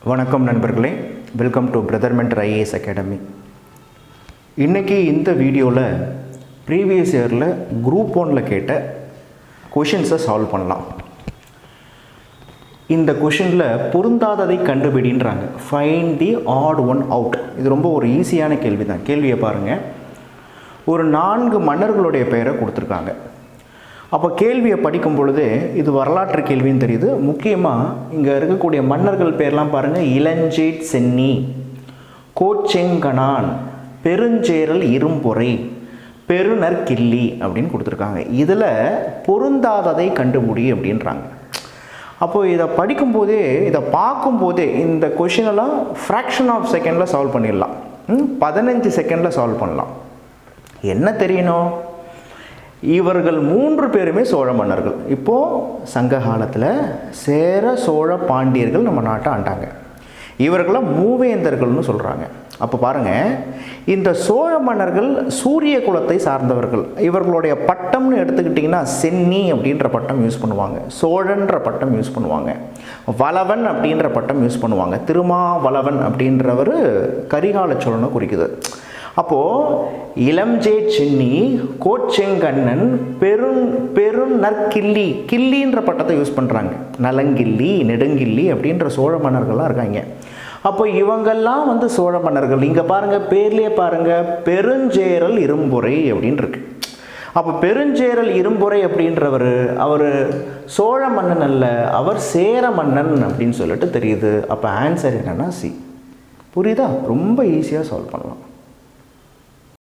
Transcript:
வணக்கம் நண்பர்களே, welcome to brother mentor IAS academy. இன்றைக்கி இந்த வீடியோவில் ப்ரீவியஸ் இயரில் குரூப் 1ல் கேட்ட கொஷின்ஸை சால்வ் பண்ணலாம். இந்த கொஷினில் பொருந்தாததை கண்டுபிடின்றாங்க. Find the odd one out. இது ரொம்ப ஒரு ஈஸியான கேள்வி தான். கேள்வியை பாருங்கள். ஒரு 4 மன்னர்களுடைய பெயரை கொடுத்துருக்காங்க. அப்போ கேள்வியை படிக்கும் பொழுது இது வரலாற்று கேள்வின்னு தெரியுது. முக்கியமாக இங்கே இருக்கக்கூடிய மன்னர்கள் பேர்லாம் பாருங்கள். இளஞ்சேட் சென்னி, கோச்செங்கணான், பெருஞ்சேரல் இரும்பொறை, பெருநற்கிள்ளி அப்படின்னு கொடுத்துருக்காங்க. இதில் பொருந்தாததை கண்டுபிடி அப்படின்றாங்க. அப்போது இதை படிக்கும்போதே, இதை பார்க்கும்போதே இந்த கொஷினெல்லாம் ஃப்ராக்ஷன் ஆஃப் செகண்டில் சால்வ் பண்ணிடலாம். 15 செகண்டில் சால்வ் பண்ணலாம். என்ன தெரியணும்? இவர்கள் 3 பேருமே சோழ மன்னர்கள். இப்போது சங்க காலத்தில் சேர, சோழ, பாண்டியர்கள் நம்ம நாட்டை ஆண்டாங்க. இவர்களை மூவேந்தர்கள்னு சொல்கிறாங்க. அப்போ பாருங்கள், இந்த சோழ மன்னர்கள் சூரிய குலத்தை சார்ந்தவர்கள். இவர்களுடைய பட்டம்னு எடுத்துக்கிட்டிங்கன்னா சென்னி அப்படின்ற பட்டம் யூஸ் பண்ணுவாங்க, சோழன்ற பட்டம் யூஸ் பண்ணுவாங்க, வளவன் அப்படின்ற பட்டம் யூஸ் பண்ணுவாங்க. திருமாவளவன் அப்படின்றவர் கரிகால சோழனை குறிக்குது. அப்போது இளஞ்சேட் சென்னி, கோச்செங்கண்ணன், பெருநற்கிள்ளி, கிள்ளின்ற பட்டத்தை யூஸ் பண்ணுறாங்க. நலங்கிள்ளி, நெடுங்கிள்ளி அப்படின்ற சோழ மன்னர்கள்லாம் இருக்காங்க. அப்போ இவங்கெல்லாம் சோழ மன்னர்கள். இங்கே பாருங்கள், பேர்லேயே பாருங்கள், பெருஞ்சேரல் இரும்பொறை அப்படின்னு இருக்கு. அப்போ பெருஞ்சேரல் இரும்பொறை அப்படின்றவர் அவர் சோழ மன்னன் அல்ல, அவர் சேர மன்னன் அப்படின்னு சொல்லிட்டு தெரியுது. அப்போ ஆன்சர் என்னன்னா சி. புரியுதா? ரொம்ப ஈஸியாக சால்வ் பண்ணலாம்.